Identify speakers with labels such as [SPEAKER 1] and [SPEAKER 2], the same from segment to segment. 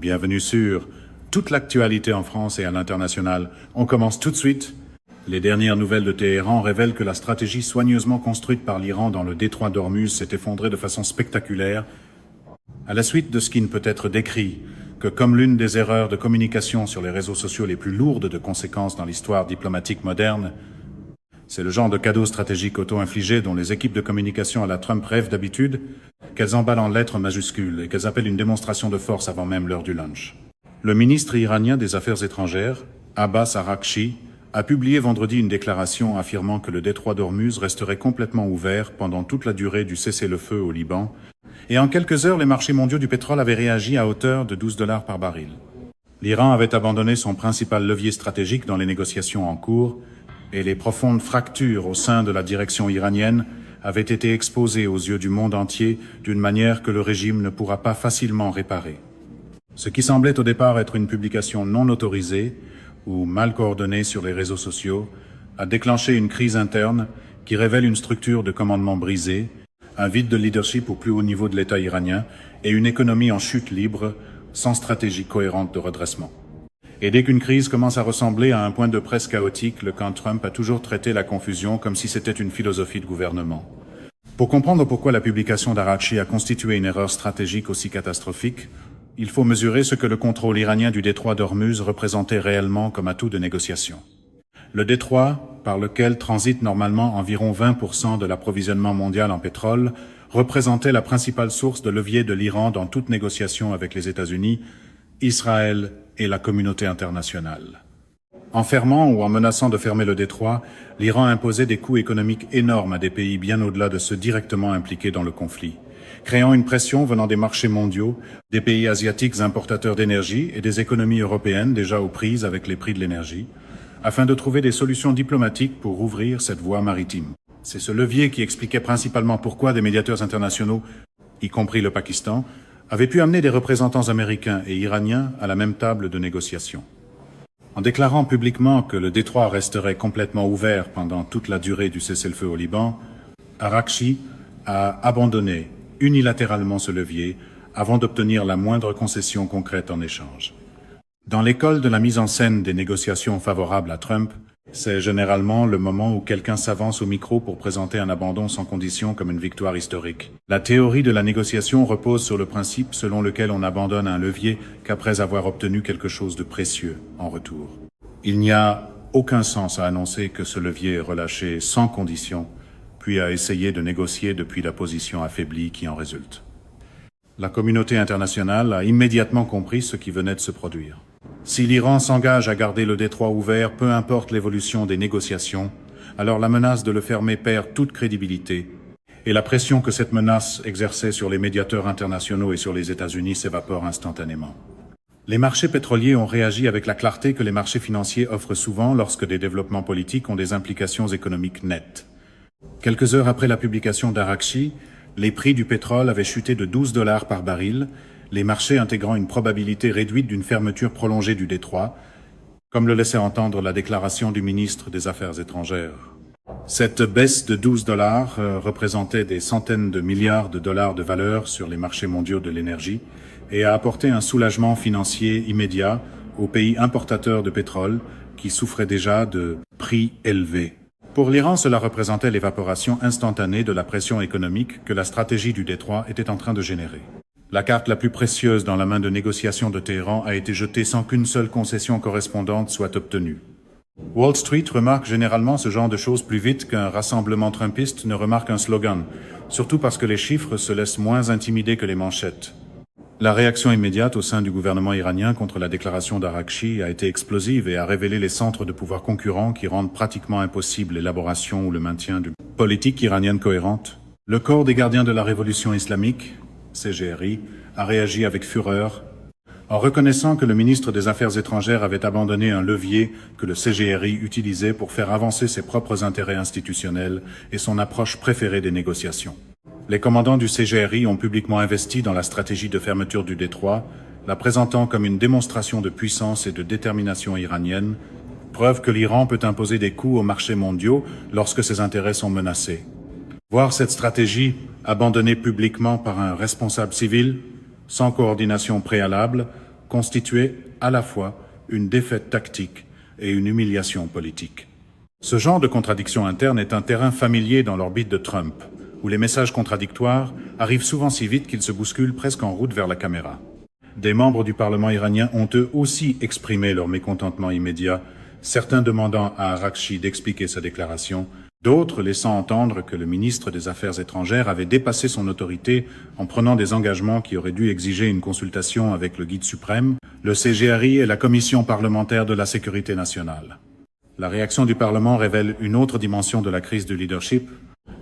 [SPEAKER 1] Bienvenue sur toute l'actualité en France et à l'international. On commence tout de suite. Les dernières nouvelles de Téhéran révèlent que la stratégie soigneusement construite par l'Iran dans le détroit d'Ormuz s'est effondrée de façon spectaculaire, à la suite de ce qui ne peut être décrit que comme l'une des erreurs de communication sur les réseaux sociaux les plus lourdes de conséquences dans l'histoire diplomatique moderne. C'est le genre de cadeau stratégique auto-infligé dont les équipes de communication à la Trump rêvent d'habitude, qu'elles emballent en lettres majuscules et qu'elles appellent une démonstration de force avant même l'heure du lunch. Le ministre iranien des Affaires étrangères, Abbas Araghchi, a publié vendredi une déclaration affirmant que le détroit d'Ormuz resterait complètement ouvert pendant toute la durée du cessez-le-feu au Liban, et en quelques heures, les marchés mondiaux du pétrole avaient réagi à hauteur de $12 par baril. L'Iran avait abandonné son principal levier stratégique dans les négociations en cours, et les profondes fractures au sein de la direction iranienne avaient été exposées aux yeux du monde entier d'une manière que le régime ne pourra pas facilement réparer. Ce qui semblait au départ être une publication non autorisée ou mal coordonnée sur les réseaux sociaux a déclenché une crise interne qui révèle une structure de commandement brisée, un vide de leadership au plus haut niveau de l'État iranien et une économie en chute libre, sans stratégie cohérente de redressement. Et dès qu'une crise commence à ressembler à un point de presse chaotique, le camp Trump a toujours traité la confusion comme si c'était une philosophie de gouvernement. Pour comprendre pourquoi la publication d'Araghchi a constitué une erreur stratégique aussi catastrophique, il faut mesurer ce que le contrôle iranien du détroit d'Ormuz représentait réellement comme atout de négociation. Le détroit, par lequel transite normalement environ 20% de l'approvisionnement mondial en pétrole, représentait la principale source de levier de l'Iran dans toute négociation avec les États-Unis, Israël et la communauté internationale. En fermant ou en menaçant de fermer le détroit, l'Iran imposait des coûts économiques énormes à des pays bien au-delà de ceux directement impliqués dans le conflit, créant une pression venant des marchés mondiaux, des pays asiatiques importateurs d'énergie et des économies européennes déjà aux prises avec les prix de l'énergie, afin de trouver des solutions diplomatiques pour ouvrir cette voie maritime. C'est ce levier qui expliquait principalement pourquoi des médiateurs internationaux, y compris le Pakistan, avaient pu amener des représentants américains et iraniens à la même table de négociation. En déclarant publiquement que le détroit resterait complètement ouvert pendant toute la durée du cessez-le-feu au Liban, Araghchi a abandonné unilatéralement ce levier avant d'obtenir la moindre concession concrète en échange. Dans l'école de la mise en scène des négociations favorables à Trump, c'est généralement le moment où quelqu'un s'avance au micro pour présenter un abandon sans condition comme une victoire historique. La théorie de la négociation repose sur le principe selon lequel on abandonne un levier qu'après avoir obtenu quelque chose de précieux en retour. Il n'y a aucun sens à annoncer que ce levier est relâché sans condition, puis à essayer de négocier depuis la position affaiblie qui en résulte. La communauté internationale a immédiatement compris ce qui venait de se produire. Si l'Iran s'engage à garder le détroit ouvert, peu importe l'évolution des négociations, alors la menace de le fermer perd toute crédibilité, et la pression que cette menace exerçait sur les médiateurs internationaux et sur les États-Unis s'évapore instantanément. Les marchés pétroliers ont réagi avec la clarté que les marchés financiers offrent souvent lorsque des développements politiques ont des implications économiques nettes. Quelques heures après la publication d'Araghchi, les prix du pétrole avaient chuté de $12 par baril, les marchés intégrant une probabilité réduite d'une fermeture prolongée du détroit, comme le laissait entendre la déclaration du ministre des Affaires étrangères. Cette baisse de $12 représentait des centaines de milliards de dollars de valeur sur les marchés mondiaux de l'énergie et a apporté un soulagement financier immédiat aux pays importateurs de pétrole qui souffraient déjà de prix élevés. Pour l'Iran, cela représentait l'évaporation instantanée de la pression économique que la stratégie du détroit était en train de générer. La carte la plus précieuse dans la main de négociation de Téhéran a été jetée sans qu'une seule concession correspondante soit obtenue. Wall Street remarque généralement ce genre de choses plus vite qu'un rassemblement trumpiste ne remarque un slogan, surtout parce que les chiffres se laissent moins intimider que les manchettes. La réaction immédiate au sein du gouvernement iranien contre la déclaration d'Araghchi a été explosive et a révélé les centres de pouvoir concurrents qui rendent pratiquement impossible l'élaboration ou le maintien d'une politique iranienne cohérente. Le corps des gardiens de la révolution islamique, CGRI, a réagi avec fureur en reconnaissant que le ministre des Affaires étrangères avait abandonné un levier que le CGRI utilisait pour faire avancer ses propres intérêts institutionnels et son approche préférée des négociations. Les commandants du CGRI ont publiquement investi dans la stratégie de fermeture du détroit, la présentant comme une démonstration de puissance et de détermination iranienne, preuve que l'Iran peut imposer des coûts aux marchés mondiaux lorsque ses intérêts sont menacés. Voir cette stratégie abandonnée publiquement par un responsable civil, sans coordination préalable, constituait à la fois une défaite tactique et une humiliation politique. Ce genre de contradiction interne est un terrain familier dans l'orbite de Trump, où les messages contradictoires arrivent souvent si vite qu'ils se bousculent presque en route vers la caméra. Des membres du Parlement iranien ont eux aussi exprimé leur mécontentement immédiat, certains demandant à Araghchi d'expliquer sa déclaration, d'autres laissant entendre que le ministre des Affaires étrangères avait dépassé son autorité en prenant des engagements qui auraient dû exiger une consultation avec le guide suprême, le CGRI et la Commission parlementaire de la sécurité nationale. La réaction du Parlement révèle une autre dimension de la crise du leadership,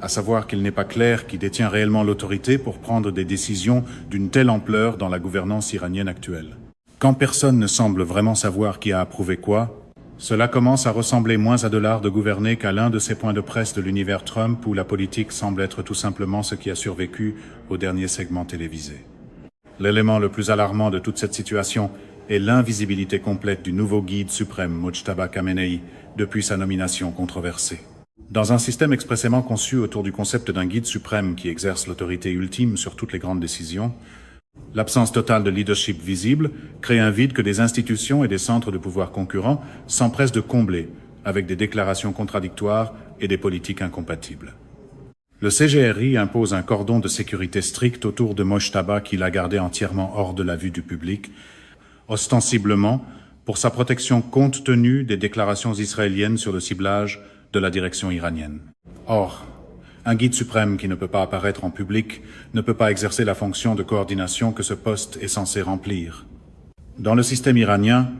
[SPEAKER 1] à savoir qu'il n'est pas clair qui détient réellement l'autorité pour prendre des décisions d'une telle ampleur dans la gouvernance iranienne actuelle. Quand personne ne semble vraiment savoir qui a approuvé quoi, cela commence à ressembler moins à de l'art de gouverner qu'à l'un de ces points de presse de l'univers Trump où la politique semble être tout simplement ce qui a survécu au dernier segment télévisé. L'élément le plus alarmant de toute cette situation est l'invisibilité complète du nouveau guide suprême Mojtaba Khamenei depuis sa nomination controversée. Dans un système expressément conçu autour du concept d'un guide suprême qui exerce l'autorité ultime sur toutes les grandes décisions, l'absence totale de leadership visible crée un vide que des institutions et des centres de pouvoir concurrents s'empressent de combler avec des déclarations contradictoires et des politiques incompatibles. Le CGRI impose un cordon de sécurité strict autour de Mojtaba qui l'a gardé entièrement hors de la vue du public, ostensiblement pour sa protection compte tenu des déclarations israéliennes sur le ciblage de la direction iranienne. Or, un guide suprême qui ne peut pas apparaître en public ne peut pas exercer la fonction de coordination que ce poste est censé remplir. Dans le système iranien,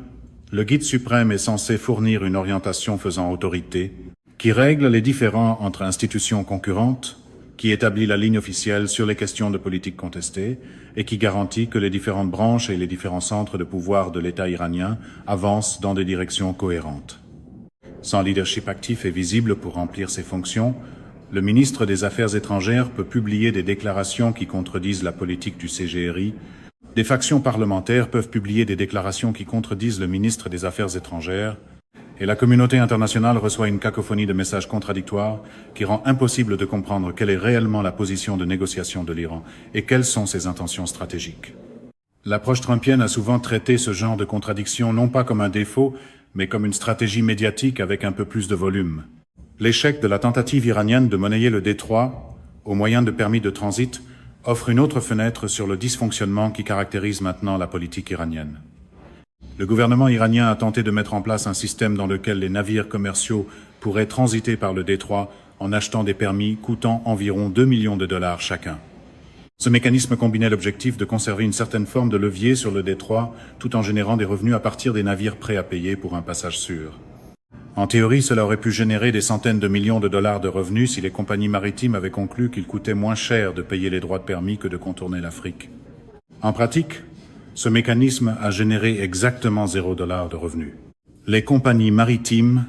[SPEAKER 1] le guide suprême est censé fournir une orientation faisant autorité, qui règle les différends entre institutions concurrentes, qui établit la ligne officielle sur les questions de politique contestées et qui garantit que les différentes branches et les différents centres de pouvoir de l'État iranien avancent dans des directions cohérentes. Sans leadership actif et visible pour remplir ses fonctions, le ministre des Affaires étrangères peut publier des déclarations qui contredisent la politique du CGRI. Des factions parlementaires peuvent publier des déclarations qui contredisent le ministre des Affaires étrangères. Et la communauté internationale reçoit une cacophonie de messages contradictoires qui rend impossible de comprendre quelle est réellement la position de négociation de l'Iran et quelles sont ses intentions stratégiques. L'approche trumpienne a souvent traité ce genre de contradiction non pas comme un défaut, mais comme une stratégie médiatique avec un peu plus de volume. L'échec de la tentative iranienne de monnayer le détroit, au moyen de permis de transit, offre une autre fenêtre sur le dysfonctionnement qui caractérise maintenant la politique iranienne. Le gouvernement iranien a tenté de mettre en place un système dans lequel les navires commerciaux pourraient transiter par le détroit en achetant des permis coûtant environ 2 millions de dollars chacun. Ce mécanisme combinait l'objectif de conserver une certaine forme de levier sur le détroit tout en générant des revenus à partir des navires prêts à payer pour un passage sûr. En théorie, cela aurait pu générer des centaines de millions de dollars de revenus si les compagnies maritimes avaient conclu qu'il coûtait moins cher de payer les droits de permis que de contourner l'Afrique. En pratique, ce mécanisme a généré exactement $0 de revenus. Les compagnies maritimes,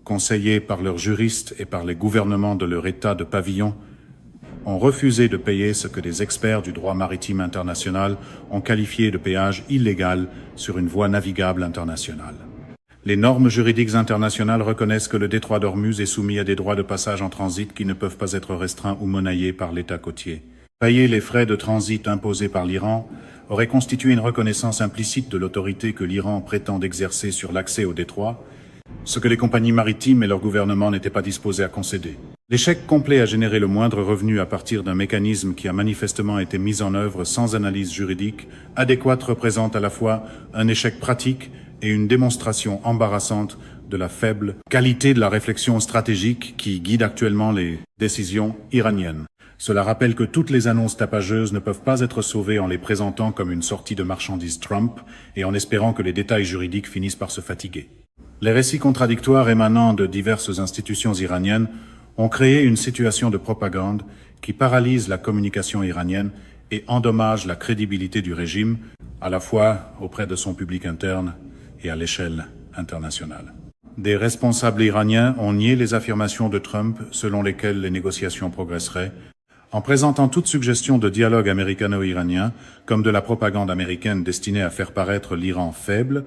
[SPEAKER 1] conseillées par leurs juristes et par les gouvernements de leur État de pavillon, ont refusé de payer ce que des experts du droit maritime international ont qualifié de péage illégal sur une voie navigable internationale. Les normes juridiques internationales reconnaissent que le détroit d'Ormuz est soumis à des droits de passage en transit qui ne peuvent pas être restreints ou monnayés par l'État côtier. Payer les frais de transit imposés par l'Iran aurait constitué une reconnaissance implicite de l'autorité que l'Iran prétend exercer sur l'accès au détroit, ce que les compagnies maritimes et leur gouvernement n'étaient pas disposés à concéder. L'échec complet a généré le moindre revenu à partir d'un mécanisme qui a manifestement été mis en œuvre sans analyse juridique adéquate représente à la fois un échec pratique et une démonstration embarrassante de la faible qualité de la réflexion stratégique qui guide actuellement les décisions iraniennes. Cela rappelle que toutes les annonces tapageuses ne peuvent pas être sauvées en les présentant comme une sortie de marchandises Trump et en espérant que les détails juridiques finissent par se fatiguer. Les récits contradictoires émanant de diverses institutions iraniennes ont créé une situation de propagande qui paralyse la communication iranienne et endommage la crédibilité du régime, à la fois auprès de son public interne et à l'échelle internationale. Des responsables iraniens ont nié les affirmations de Trump selon lesquelles les négociations progresseraient, en présentant toute suggestion de dialogue américano-iranien comme de la propagande américaine destinée à faire paraître l'Iran faible,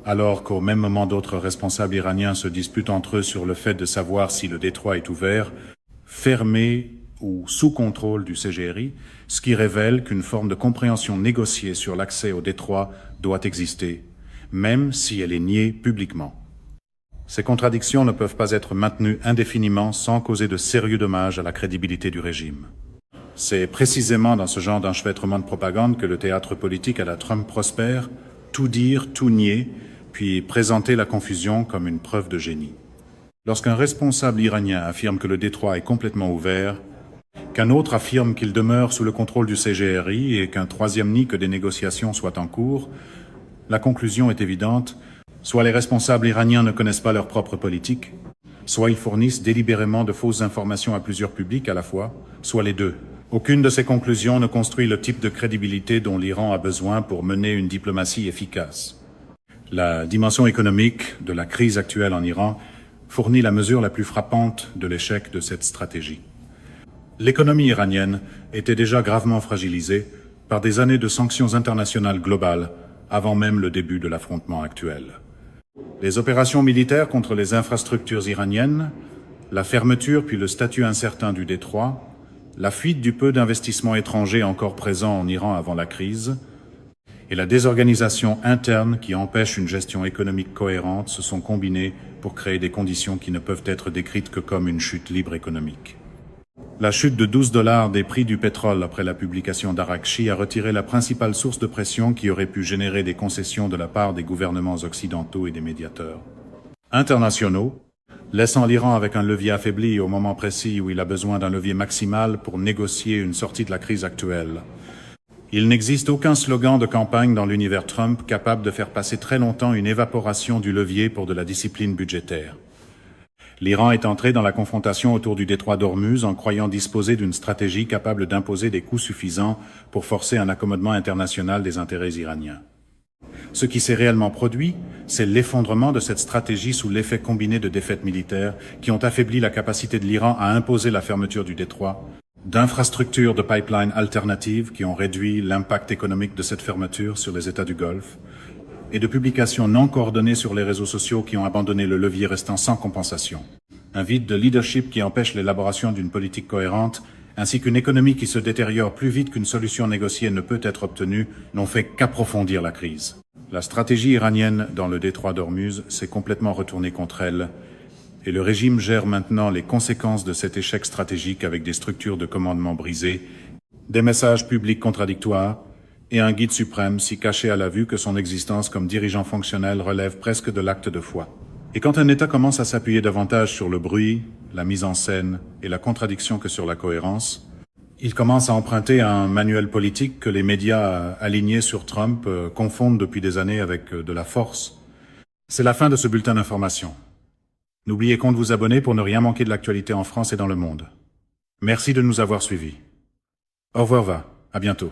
[SPEAKER 1] alors qu'au même moment d'autres responsables iraniens se disputent entre eux sur le fait de savoir si le détroit est ouvert, fermé ou sous contrôle du CGRI, ce qui révèle qu'une forme de compréhension négociée sur l'accès au détroit doit exister, même si elle est niée publiquement. Ces contradictions ne peuvent pas être maintenues indéfiniment sans causer de sérieux dommages à la crédibilité du régime. C'est précisément dans ce genre d'enchevêtrement de propagande que le théâtre politique à la Trump prospère, tout dire, tout nier, puis présenter la confusion comme une preuve de génie. Lorsqu'un responsable iranien affirme que le détroit est complètement ouvert, qu'un autre affirme qu'il demeure sous le contrôle du CGRI et qu'un troisième nie que des négociations soient en cours, la conclusion est évidente, soit les responsables iraniens ne connaissent pas leur propre politique, soit ils fournissent délibérément de fausses informations à plusieurs publics à la fois, soit les deux. Aucune de ces conclusions ne construit le type de crédibilité dont l'Iran a besoin pour mener une diplomatie efficace. La dimension économique de la crise actuelle en Iran fournit la mesure la plus frappante de l'échec de cette stratégie. L'économie iranienne était déjà gravement fragilisée par des années de sanctions internationales globales avant même le début de l'affrontement actuel. Les opérations militaires contre les infrastructures iraniennes, la fermeture puis le statut incertain du détroit, la fuite du peu d'investissements étrangers encore présents en Iran avant la crise et la désorganisation interne qui empêche une gestion économique cohérente se sont combinés pour créer des conditions qui ne peuvent être décrites que comme une chute libre économique. La chute de $12 des prix du pétrole après la publication d'Araghchi a retiré la principale source de pression qui aurait pu générer des concessions de la part des gouvernements occidentaux et des médiateurs internationaux, laissant l'Iran avec un levier affaibli au moment précis où il a besoin d'un levier maximal pour négocier une sortie de la crise actuelle. Il n'existe aucun slogan de campagne dans l'univers Trump capable de faire passer très longtemps une évaporation du levier pour de la discipline budgétaire. L'Iran est entré dans la confrontation autour du détroit d'Ormuz en croyant disposer d'une stratégie capable d'imposer des coûts suffisants pour forcer un accommodement international des intérêts iraniens. Ce qui s'est réellement produit, c'est l'effondrement de cette stratégie sous l'effet combiné de défaites militaires qui ont affaibli la capacité de l'Iran à imposer la fermeture du détroit, d'infrastructures de pipeline alternatives qui ont réduit l'impact économique de cette fermeture sur les États du Golfe, et de publications non coordonnées sur les réseaux sociaux qui ont abandonné le levier restant sans compensation. Un vide de leadership qui empêche l'élaboration d'une politique cohérente, ainsi qu'une économie qui se détériore plus vite qu'une solution négociée ne peut être obtenue, n'ont fait qu'approfondir la crise. La stratégie iranienne dans le détroit d'Ormuz s'est complètement retournée contre elle, et le régime gère maintenant les conséquences de cet échec stratégique avec des structures de commandement brisées, des messages publics contradictoires, et un guide suprême si caché à la vue que son existence comme dirigeant fonctionnel relève presque de l'acte de foi. Et quand un État commence à s'appuyer davantage sur le bruit, la mise en scène et la contradiction que sur la cohérence, il commence à emprunter un manuel politique que les médias alignés sur Trump confondent depuis des années avec de la force. C'est la fin de ce bulletin d'information. N'oubliez pas de vous abonner pour ne rien manquer de l'actualité en France et dans le monde. Merci de nous avoir suivis. Au revoir, à bientôt.